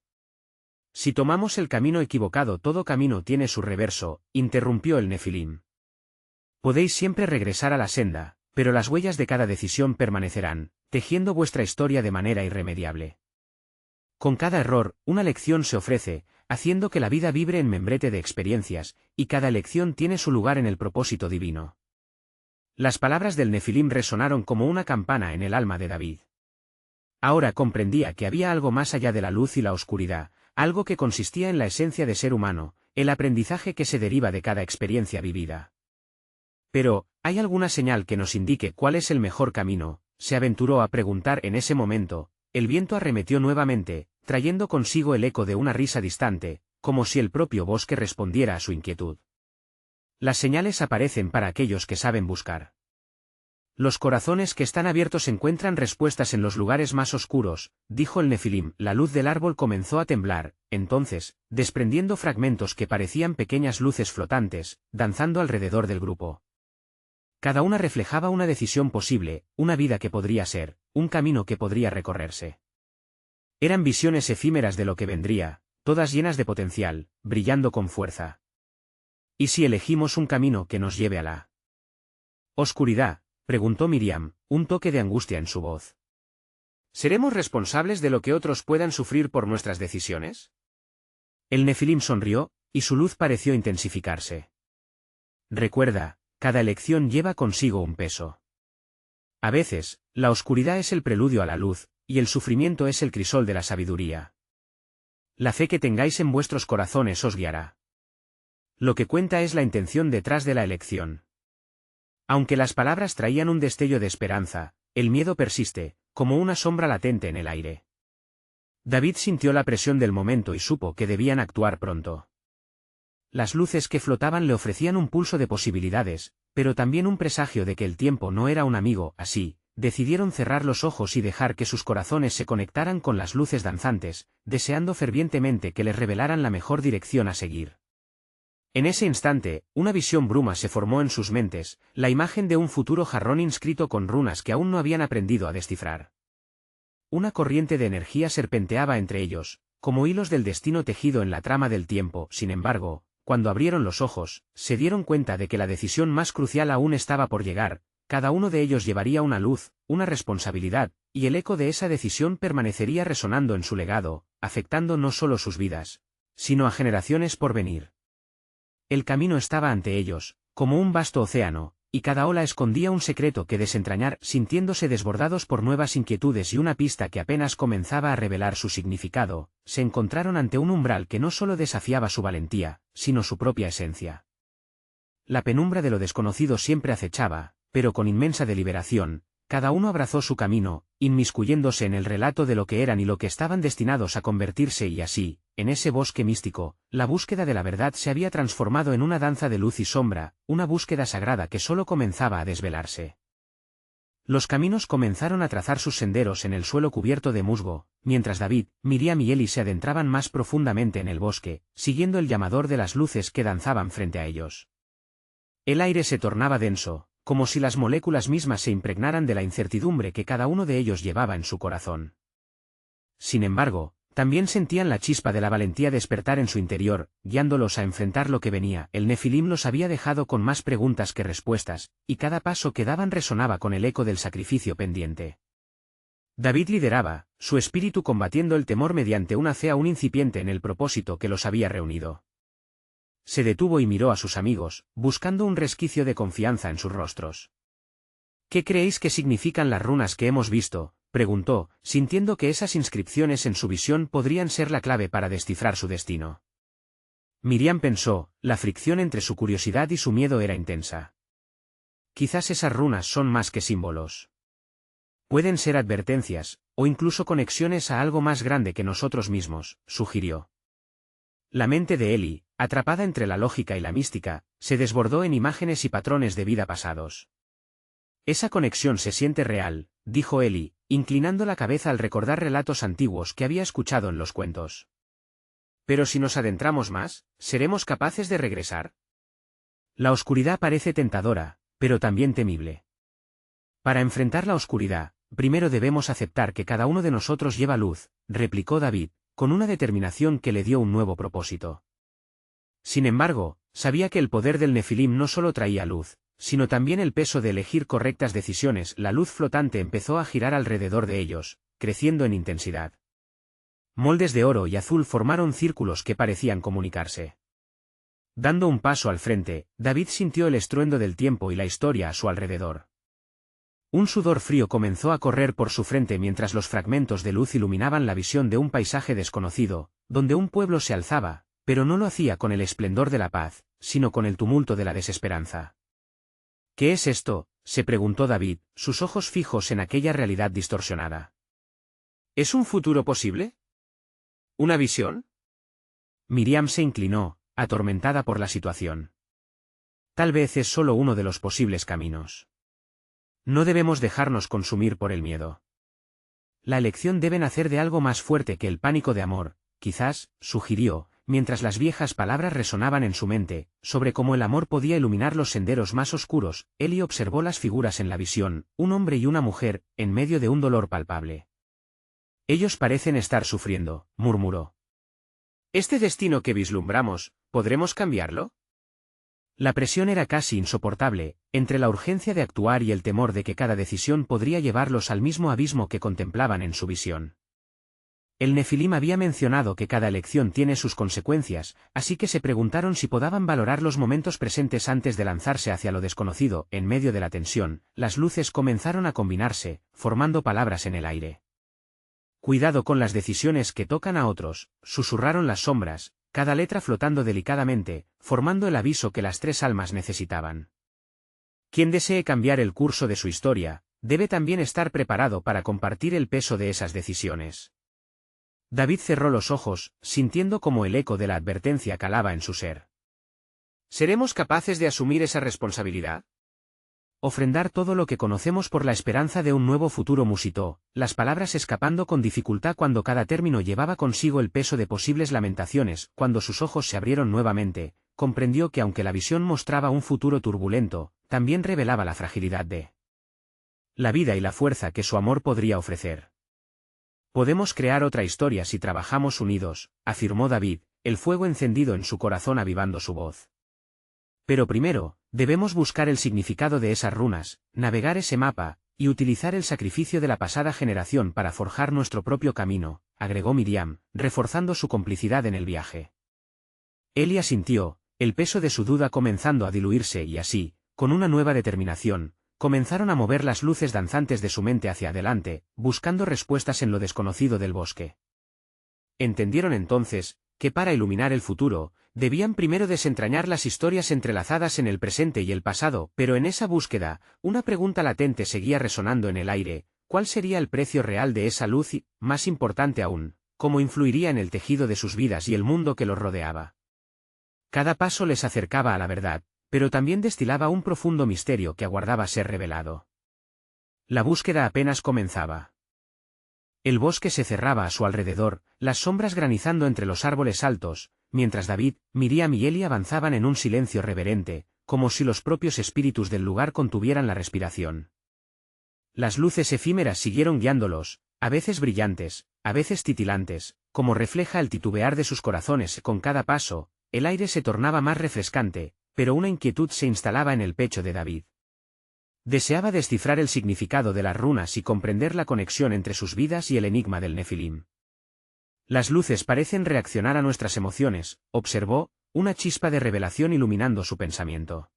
Si tomamos el camino equivocado, todo camino tiene su reverso, interrumpió el Nefilim. Podéis siempre regresar a la senda, pero las huellas de cada decisión permanecerán, tejiendo vuestra historia de manera irremediable. Con cada error, una lección se ofrece, haciendo que la vida vibre en membrete de experiencias, y cada elección tiene su lugar en el propósito divino. Las palabras del Nefilim resonaron como una campana en el alma de David. Ahora comprendía que había algo más allá de la luz y la oscuridad, algo que consistía en la esencia de ser humano, el aprendizaje que se deriva de cada experiencia vivida. Pero, ¿hay alguna señal que nos indique cuál es el mejor camino?, se aventuró a preguntar en ese momento. El viento arremetió nuevamente, trayendo consigo el eco de una risa distante, como si el propio bosque respondiera a su inquietud. Las señales aparecen para aquellos que saben buscar. Los corazones que están abiertos encuentran respuestas en los lugares más oscuros, dijo el Nefilim. La luz del árbol comenzó a temblar, entonces, desprendiendo fragmentos que parecían pequeñas luces flotantes, danzando alrededor del grupo. Cada una reflejaba una decisión posible, una vida que podría ser, un camino que podría recorrerse. Eran visiones efímeras de lo que vendría, todas llenas de potencial, brillando con fuerza. ¿Y si elegimos un camino que nos lleve a la oscuridad?, preguntó Miriam, un toque de angustia en su voz. ¿Seremos responsables de lo que otros puedan sufrir por nuestras decisiones? El Nefilim sonrió, y su luz pareció intensificarse. Recuerda, cada elección lleva consigo un peso. A veces, la oscuridad es el preludio a la luz, y el sufrimiento es el crisol de la sabiduría. La fe que tengáis en vuestros corazones os guiará. Lo que cuenta es la intención detrás de la elección. Aunque las palabras traían un destello de esperanza, el miedo persiste, como una sombra latente en el aire. David sintió la presión del momento y supo que debían actuar pronto. Las luces que flotaban le ofrecían un pulso de posibilidades, pero también un presagio de que el tiempo no era un amigo. Así, decidieron cerrar los ojos y dejar que sus corazones se conectaran con las luces danzantes, deseando fervientemente que les revelaran la mejor dirección a seguir. En ese instante, una visión bruma se formó en sus mentes, la imagen de un futuro jarrón inscrito con runas que aún no habían aprendido a descifrar. Una corriente de energía serpenteaba entre ellos, como hilos del destino tejido en la trama del tiempo. Sin embargo, cuando abrieron los ojos, se dieron cuenta de que la decisión más crucial aún estaba por llegar. Cada uno de ellos llevaría una luz, una responsabilidad, y el eco de esa decisión permanecería resonando en su legado, afectando no solo sus vidas, sino a generaciones por venir. El camino estaba ante ellos, como un vasto océano, y cada ola escondía un secreto que desentrañar. Sintiéndose desbordados por nuevas inquietudes y una pista que apenas comenzaba a revelar su significado, se encontraron ante un umbral que no solo desafiaba su valentía, sino su propia esencia. La penumbra de lo desconocido siempre acechaba, pero con inmensa deliberación, cada uno abrazó su camino, inmiscuyéndose en el relato de lo que eran y lo que estaban destinados a convertirse. Y así, en ese bosque místico, la búsqueda de la verdad se había transformado en una danza de luz y sombra, una búsqueda sagrada que solo comenzaba a desvelarse. Los caminos comenzaron a trazar sus senderos en el suelo cubierto de musgo, mientras David, Miriam y Eli se adentraban más profundamente en el bosque, siguiendo el llamador de las luces que danzaban frente a ellos. El aire se tornaba denso, como si las moléculas mismas se impregnaran de la incertidumbre que cada uno de ellos llevaba en su corazón. Sin embargo, también sentían la chispa de la valentía despertar en su interior, guiándolos a enfrentar lo que venía. El Nefilim los había dejado con más preguntas que respuestas, y cada paso que daban resonaba con el eco del sacrificio pendiente. David lideraba, su espíritu combatiendo el temor mediante una fe aún incipiente en el propósito que los había reunido. Se detuvo y miró a sus amigos, buscando un resquicio de confianza en sus rostros. ¿Qué creéis que significan las runas que hemos visto?, preguntó, sintiendo que esas inscripciones en su visión podrían ser la clave para descifrar su destino. Miriam pensó, la fricción entre su curiosidad y su miedo era intensa. Quizás esas runas son más que símbolos. Pueden ser advertencias, o incluso conexiones a algo más grande que nosotros mismos, sugirió. La mente de Eli, atrapada entre la lógica y la mística, se desbordó en imágenes y patrones de vida pasados. Esa conexión se siente real, dijo Eli, inclinando la cabeza al recordar relatos antiguos que había escuchado en los cuentos. Pero si nos adentramos más, ¿seremos capaces de regresar? La oscuridad parece tentadora, pero también temible. Para enfrentar la oscuridad, primero debemos aceptar que cada uno de nosotros lleva luz, replicó David, con una determinación que le dio un nuevo propósito. Sin embargo, sabía que el poder del Nefilim no solo traía luz, sino también el peso de elegir correctas decisiones. La luz flotante empezó a girar alrededor de ellos, creciendo en intensidad. Moldes de oro y azul formaron círculos que parecían comunicarse. Dando un paso al frente, David sintió el estruendo del tiempo y la historia a su alrededor. Un sudor frío comenzó a correr por su frente mientras los fragmentos de luz iluminaban la visión de un paisaje desconocido, donde un pueblo se alzaba, pero no lo hacía con el esplendor de la paz, sino con el tumulto de la desesperanza. ¿Qué es esto?, se preguntó David, sus ojos fijos en aquella realidad distorsionada. ¿Es un futuro posible? ¿Una visión? Miriam se inclinó, atormentada por la situación. Tal vez es solo uno de los posibles caminos. No debemos dejarnos consumir por el miedo. La elección debe nacer de algo más fuerte que el pánico de amor, quizás, sugirió, mientras las viejas palabras resonaban en su mente, sobre cómo el amor podía iluminar los senderos más oscuros. Eli observó las figuras en la visión, un hombre y una mujer, en medio de un dolor palpable. Ellos parecen estar sufriendo, murmuró. ¿Este destino que vislumbramos, podremos cambiarlo? La presión era casi insoportable, entre la urgencia de actuar y el temor de que cada decisión podría llevarlos al mismo abismo que contemplaban en su visión. El Nefilim había mencionado que cada elección tiene sus consecuencias, así que se preguntaron si podían valorar los momentos presentes antes de lanzarse hacia lo desconocido. En medio de la tensión, las luces comenzaron a combinarse, formando palabras en el aire. Cuidado con las decisiones que tocan a otros, susurraron las sombras, cada letra flotando delicadamente, formando el aviso que las tres almas necesitaban. Quien desee cambiar el curso de su historia, debe también estar preparado para compartir el peso de esas decisiones. David cerró los ojos, sintiendo como el eco de la advertencia calaba en su ser. ¿Seremos capaces de asumir esa responsabilidad? Ofrendar todo lo que conocemos por la esperanza de un nuevo futuro, musitó, las palabras escapando con dificultad cuando cada término llevaba consigo el peso de posibles lamentaciones. Cuando sus ojos se abrieron nuevamente, comprendió que aunque la visión mostraba un futuro turbulento, también revelaba la fragilidad de la vida y la fuerza que su amor podría ofrecer. Podemos crear otra historia si trabajamos unidos, afirmó David, el fuego encendido en su corazón avivando su voz. Pero primero, debemos buscar el significado de esas runas, navegar ese mapa, y utilizar el sacrificio de la pasada generación para forjar nuestro propio camino, agregó Miriam, reforzando su complicidad en el viaje. Eli asintió, el peso de su duda comenzando a diluirse y así, con una nueva determinación, comenzaron a mover las luces danzantes de su mente hacia adelante, buscando respuestas en lo desconocido del bosque. Entendieron entonces, que para iluminar el futuro, debían primero desentrañar las historias entrelazadas en el presente y el pasado, pero en esa búsqueda, una pregunta latente seguía resonando en el aire: ¿cuál sería el precio real de esa luz y, más importante aún, cómo influiría en el tejido de sus vidas y el mundo que los rodeaba? Cada paso les acercaba a la verdad, pero también destilaba un profundo misterio que aguardaba ser revelado. La búsqueda apenas comenzaba. El bosque se cerraba a su alrededor, las sombras granizando entre los árboles altos, mientras David, Miriam y Eli avanzaban en un silencio reverente, como si los propios espíritus del lugar contuvieran la respiración. Las luces efímeras siguieron guiándolos, a veces brillantes, a veces titilantes, como refleja el titubear de sus corazones. Con cada paso, el aire se tornaba más refrescante, pero una inquietud se instalaba en el pecho de David. Deseaba descifrar el significado de las runas y comprender la conexión entre sus vidas y el enigma del Nefilim. Las luces parecen reaccionar a nuestras emociones, observó, una chispa de revelación iluminando su pensamiento.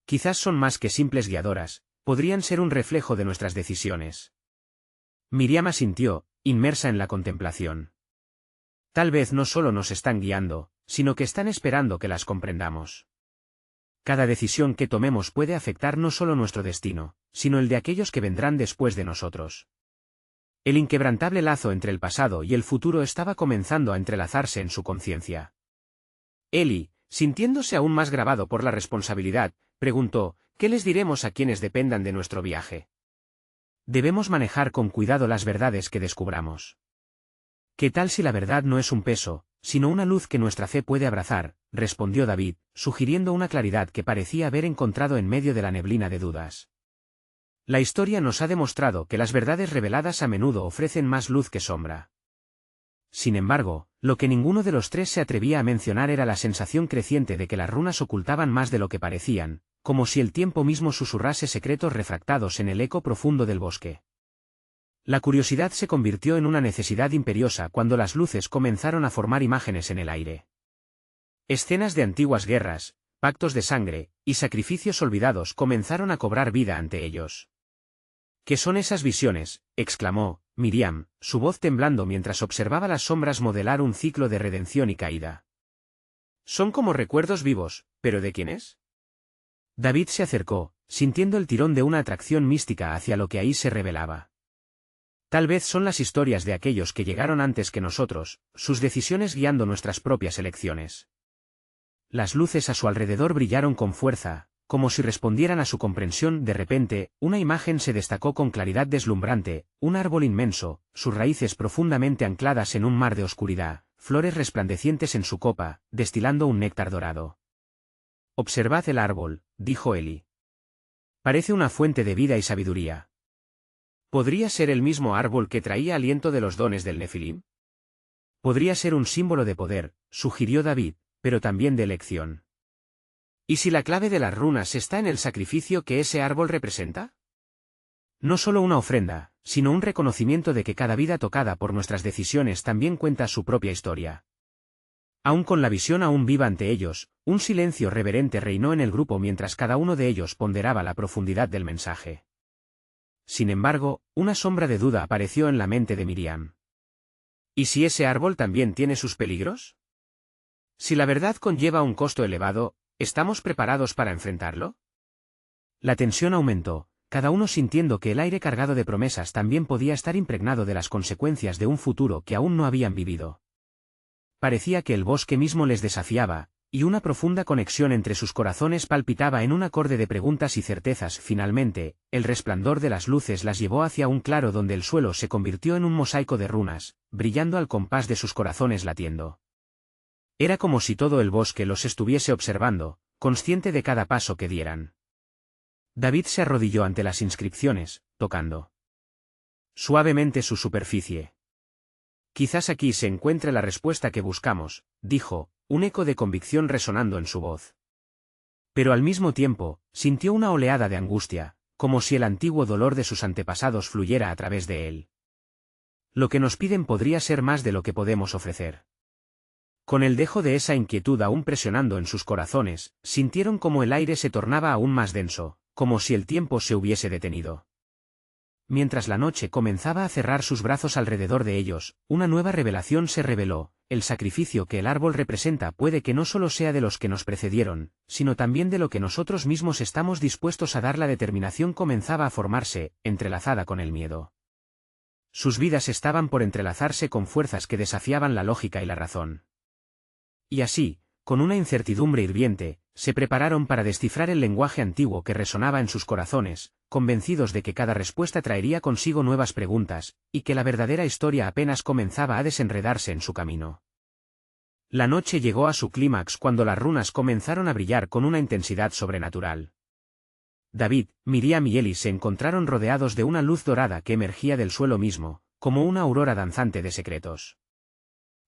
Quizás son más que simples guiadoras, podrían ser un reflejo de nuestras decisiones. Miriam asintió, inmersa en la contemplación. Tal vez no solo nos están guiando, sino que están esperando que las comprendamos. Cada decisión que tomemos puede afectar no solo nuestro destino, sino el de aquellos que vendrán después de nosotros. El inquebrantable lazo entre el pasado y el futuro estaba comenzando a entrelazarse en su conciencia. Eli, Sintiéndose aún más grabado por la responsabilidad, preguntó, ¿qué les diremos a quienes dependan de nuestro viaje? Debemos manejar con cuidado las verdades que descubramos. ¿Qué tal si la verdad no es un peso, sino una luz que nuestra fe puede abrazar? Respondió David, sugiriendo una claridad que parecía haber encontrado en medio de la neblina de dudas. La historia nos ha demostrado que las verdades reveladas a menudo ofrecen más luz que sombra. Sin embargo, lo que ninguno de los tres se atrevía a mencionar era la sensación creciente de que las runas ocultaban más de lo que parecían, como si el tiempo mismo susurrase secretos refractados en el eco profundo del bosque. La curiosidad se convirtió en una necesidad imperiosa cuando las luces comenzaron a formar imágenes en el aire. Escenas de antiguas guerras, pactos de sangre, y sacrificios olvidados comenzaron a cobrar vida ante ellos. ¿Qué son esas visiones?, exclamó Miriam, su voz temblando mientras observaba las sombras modelar un ciclo de redención y caída. Son como recuerdos vivos, ¿pero de quiénes? David se acercó, sintiendo el tirón de una atracción mística hacia lo que ahí se revelaba. Tal vez son las historias de aquellos que llegaron antes que nosotros, sus decisiones guiando nuestras propias elecciones. Las luces a su alrededor brillaron con fuerza, como si respondieran a su comprensión. De repente, una imagen se destacó con claridad deslumbrante, un árbol inmenso, sus raíces profundamente ancladas en un mar de oscuridad, flores resplandecientes en su copa, destilando un néctar dorado. «Observad el árbol», dijo Eli. «Parece una fuente de vida y sabiduría. ¿Podría ser el mismo árbol que traía aliento de los dones del Nefilim? Podría ser un símbolo de poder», sugirió David, «pero también de elección. ¿Y si la clave de las runas está en el sacrificio que ese árbol representa? No solo una ofrenda, sino un reconocimiento de que cada vida tocada por nuestras decisiones también cuenta su propia historia». Aún con la visión aún viva ante ellos, un silencio reverente reinó en el grupo mientras cada uno de ellos ponderaba la profundidad del mensaje. Sin embargo, una sombra de duda apareció en la mente de Miriam. ¿Y si ese árbol también tiene sus peligros? Si la verdad conlleva un costo elevado, ¿estamos preparados para enfrentarlo? La tensión aumentó, cada uno sintiendo que el aire cargado de promesas también podía estar impregnado de las consecuencias de un futuro que aún no habían vivido. Parecía que el bosque mismo les desafiaba, y una profunda conexión entre sus corazones palpitaba en un acorde de preguntas y certezas. Finalmente, el resplandor de las luces las llevó hacia un claro donde el suelo se convirtió en un mosaico de runas, brillando al compás de sus corazones latiendo. Era como si todo el bosque los estuviese observando, consciente de cada paso que dieran. David se arrodilló ante las inscripciones, tocando suavemente su superficie. «Quizás aquí se encuentre la respuesta que buscamos», dijo, un eco de convicción resonando en su voz. Pero al mismo tiempo, sintió una oleada de angustia, como si el antiguo dolor de sus antepasados fluyera a través de él. Lo que nos piden podría ser más de lo que podemos ofrecer. Con el dejo de esa inquietud aún presionando en sus corazones, sintieron como el aire se tornaba aún más denso, como si el tiempo se hubiese detenido. Mientras la noche comenzaba a cerrar sus brazos alrededor de ellos, una nueva revelación se reveló: el sacrificio que el árbol representa puede que no solo sea de los que nos precedieron, sino también de lo que nosotros mismos estamos dispuestos a dar. La determinación comenzaba a formarse, entrelazada con el miedo. Sus vidas estaban por entrelazarse con fuerzas que desafiaban la lógica y la razón. Y así, con una incertidumbre hirviente, se prepararon para descifrar el lenguaje antiguo que resonaba en sus corazones, convencidos de que cada respuesta traería consigo nuevas preguntas, y que la verdadera historia apenas comenzaba a desenredarse en su camino. La noche llegó a su clímax cuando las runas comenzaron a brillar con una intensidad sobrenatural. David, Miriam y Eli se encontraron rodeados de una luz dorada que emergía del suelo mismo, como una aurora danzante de secretos.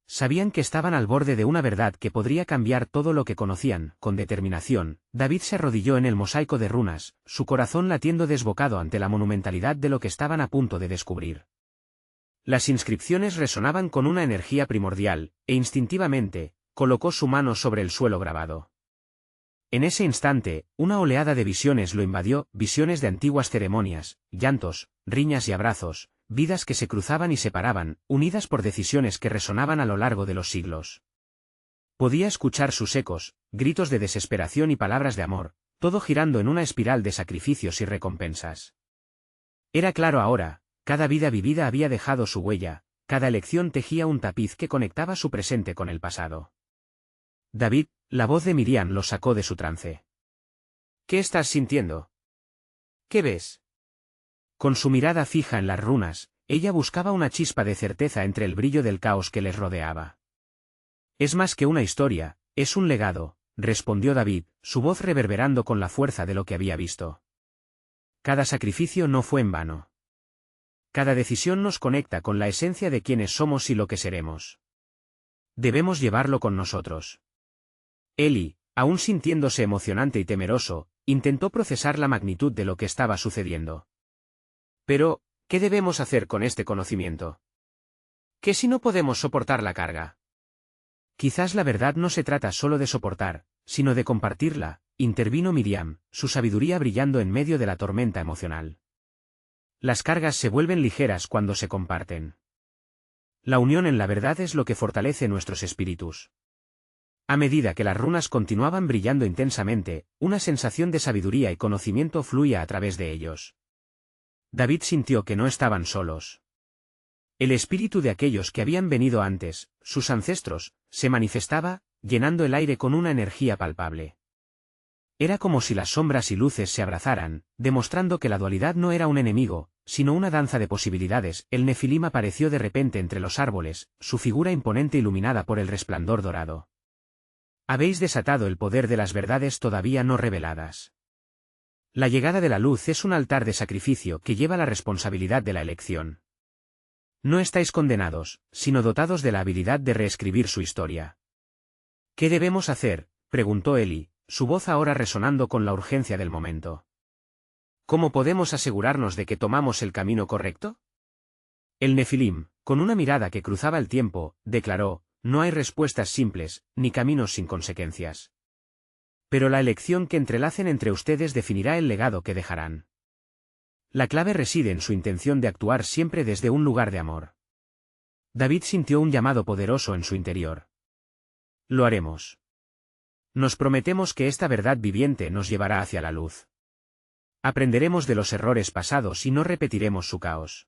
Sabían que estaban al borde de una verdad que podría cambiar todo lo que conocían. Con determinación, David se arrodilló en el mosaico de runas, su corazón latiendo desbocado ante la monumentalidad de lo que estaban a punto de descubrir. Las inscripciones resonaban con una energía primordial, e instintivamente, colocó su mano sobre el suelo grabado. En ese instante, una oleada de visiones lo invadió, visiones de antiguas ceremonias, llantos, riñas y abrazos, vidas que se cruzaban y separaban, unidas por decisiones que resonaban a lo largo de los siglos. Podía escuchar sus ecos, gritos de desesperación y palabras de amor, todo girando en una espiral de sacrificios y recompensas. Era claro ahora, cada vida vivida había dejado su huella, cada elección tejía un tapiz que conectaba su presente con el pasado. David, La voz de Miriam lo sacó de su trance. ¿Qué estás sintiendo? ¿Qué ves? Con su mirada fija en las runas, ella buscaba una chispa de certeza entre el brillo del caos que les rodeaba. Es más que una historia, es un legado, respondió David, su voz reverberando con la fuerza de lo que había visto. Cada sacrificio no fue en vano. Cada decisión nos conecta con la esencia de quienes somos y lo que seremos. Debemos llevarlo con nosotros. Eli, aún sintiéndose emocionante y temeroso, intentó procesar la magnitud de lo que estaba sucediendo. Pero, ¿qué debemos hacer con este conocimiento? ¿Qué si no podemos soportar la carga? Quizás la verdad no se trata solo de soportar, sino de compartirla, intervino Miriam, su sabiduría brillando en medio de la tormenta emocional. Las cargas se vuelven ligeras cuando se comparten. La unión en la verdad es lo que fortalece nuestros espíritus. A medida que las runas continuaban brillando intensamente, una sensación de sabiduría y conocimiento fluía a través de ellos. David sintió que no estaban solos. El espíritu de aquellos que habían venido antes, sus ancestros, se manifestaba, llenando el aire con una energía palpable. Era como si las sombras y luces se abrazaran, demostrando que la dualidad no era un enemigo, sino una danza de posibilidades. El Nefilim apareció de repente entre los árboles, su figura imponente iluminada por el resplandor dorado. Habéis desatado el poder de las verdades todavía no reveladas. La llegada de la luz es un altar de sacrificio que lleva la responsabilidad de la elección. No estáis condenados, sino dotados de la habilidad de reescribir su historia. ¿Qué debemos hacer?, preguntó Eli, su voz ahora resonando con la urgencia del momento. ¿Cómo podemos asegurarnos de que tomamos el camino correcto? El Nefilim, con una mirada que cruzaba el tiempo, declaró: no hay respuestas simples, ni caminos sin consecuencias. Pero la elección que entrelacen entre ustedes definirá el legado que dejarán. La clave reside en su intención de actuar siempre desde un lugar de amor. David sintió un llamado poderoso en su interior. Lo haremos. Nos prometemos que esta verdad viviente nos llevará hacia la luz. Aprenderemos de los errores pasados y no repetiremos su caos.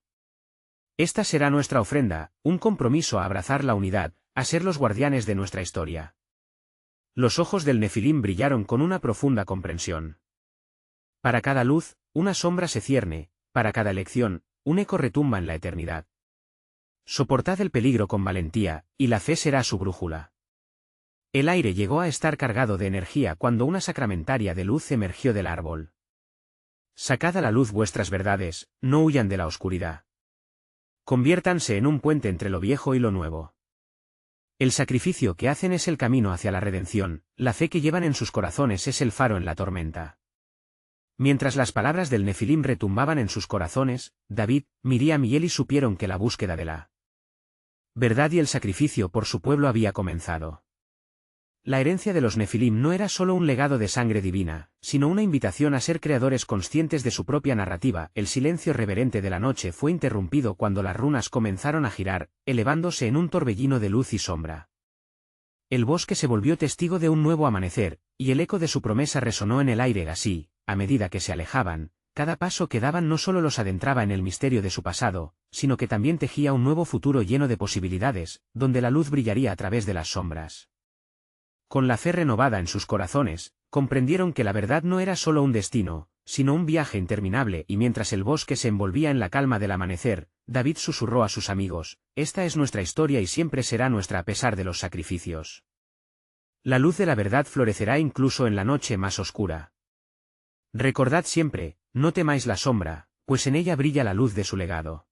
Esta será nuestra ofrenda, un compromiso a abrazar la unidad, a ser los guardianes de nuestra historia. Los ojos del Nefilim brillaron con una profunda comprensión. Para cada luz, una sombra se cierne, para cada elección, un eco retumba en la eternidad. Soportad el peligro con valentía, y la fe será su brújula. El aire llegó a estar cargado de energía cuando una sacramentaria de luz emergió del árbol. Sacad a la luz vuestras verdades, no huyan de la oscuridad. Conviértanse en un puente entre lo viejo y lo nuevo. El sacrificio que hacen es el camino hacia la redención, la fe que llevan en sus corazones es el faro en la tormenta. Mientras las palabras del Nefilim retumbaban en sus corazones, David, Miriam y Eli supieron que la búsqueda de la verdad y el sacrificio por su pueblo había comenzado. La herencia de los Nefilim no era solo un legado de sangre divina, sino una invitación a ser creadores conscientes de su propia narrativa. El silencio reverente de la noche fue interrumpido cuando las runas comenzaron a girar, elevándose en un torbellino de luz y sombra. El bosque se volvió testigo de un nuevo amanecer, y el eco de su promesa resonó en el aire. Así, a medida que se alejaban, cada paso que daban no solo los adentraba en el misterio de su pasado, sino que también tejía un nuevo futuro lleno de posibilidades, donde la luz brillaría a través de las sombras. Con la fe renovada en sus corazones, comprendieron que la verdad no era solo un destino, sino un viaje interminable. Y mientras el bosque se envolvía en la calma del amanecer, David susurró a sus amigos: esta es nuestra historia y siempre será nuestra a pesar de los sacrificios. La luz de la verdad florecerá incluso en la noche más oscura. Recordad siempre, no temáis la sombra, pues en ella brilla la luz de su legado.